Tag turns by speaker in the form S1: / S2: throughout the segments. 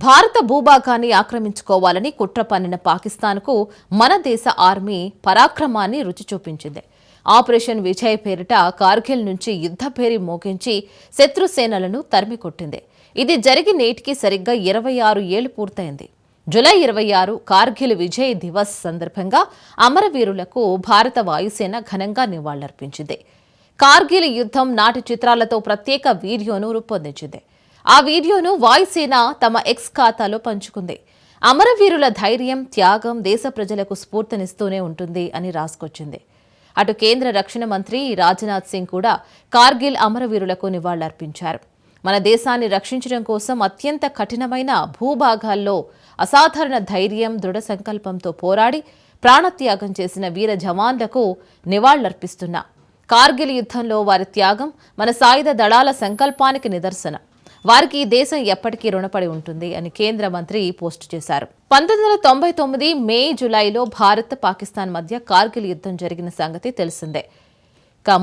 S1: భారత భూభాగాన్ని ఆక్రమించుకోవాలని కుట్ర పన్నిన పాకిస్తాన్కు మన దేశ ఆర్మీ పరాక్రమాన్ని రుచి చూపించింది. ఆపరేషన్ విజయ్ పేరిట కార్గిల్ నుంచి యుద్ధ పేరి మోగించి శత్రు సేనలను తరిమికొట్టింది. ఇది జరిగి నేటికి సరిగ్గా 26 ఏళ్లు పూర్తయింది. జూలై 26 కార్గిల్ విజయ్ దివస్ సందర్భంగా అమరవీరులకు భారత వాయుసేన ఘనంగా నివాళులర్పించింది. కార్గిల్ యుద్ధం నాటి చిత్రాలతో ప్రత్యేక వీడియోను రూపొందించింది. ఆ వీడియోను వాయుసేన తమ ఎక్స్ ఖాతాలో పంచుకుంది. అమరవీరుల ధైర్యం, త్యాగం దేశ ప్రజలకు స్ఫూర్తినిస్తూనే ఉంటుంది అని రాసుకొచ్చింది. అటు కేంద్ర రక్షణ మంత్రి రాజ్నాథ్ సింగ్ కూడా కార్గిల్ అమరవీరులకు నివాళులర్పించారు. మన దేశాన్ని రక్షించడం కోసం అత్యంత కఠినమైన భూభాగాల్లో అసాధారణ ధైర్యం, దృఢ సంకల్పంతో పోరాడి ప్రాణత్యాగం చేసిన వీర జవాన్లకు నివాళులర్పిస్తున్నా. కార్గిల్ యుద్ధంలో వారి త్యాగం మన సాయుధ దళాల సంకల్పానికి నిదర్శనం. వారికి ఈ దేశం ఎప్పటికీ రుణపడి ఉంటుంది అని కేంద్ర మంత్రి పోస్టు చేశారు. 1999 మే, జూలైలో భారత్, పాకిస్తాన్ మధ్య కార్గిల్ యుద్ధం జరిగిన సంగతి తెలిసిందే.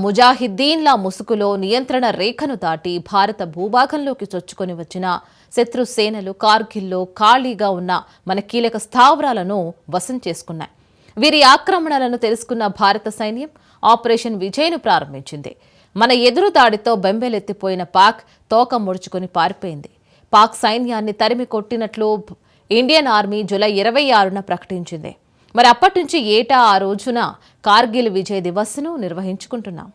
S1: ముజాహిద్దీన్ల ముసుగులో నియంత్రణ రేఖను దాటి భారత భూభాగంలోకి చొచ్చుకొని వచ్చిన శత్రు సేనలు కార్గిల్లో ఖాళీగా ఉన్న మన కీలక స్థావరాలను వశం చేసుకున్నాయి. వీరి ఆక్రమణలను తెలుసుకున్న భారత సైన్యం ఆపరేషన్ విజయ్ను ప్రారంభించింది. మన ఎదురు దాడితో బెంబేలెత్తిపోయిన పాక్ తోక ముడుచుకుని పారిపోయింది. పాక్ సైన్యాన్ని తరిమి కొట్టినట్లు ఇండియన్ ఆర్మీ జూలై 26న ప్రకటించింది. మరి అప్పటి నుంచి ఏటా ఆ రోజున కార్గిల్ విజయ్ దివస్ను నిర్వహించుకుంటున్నాం.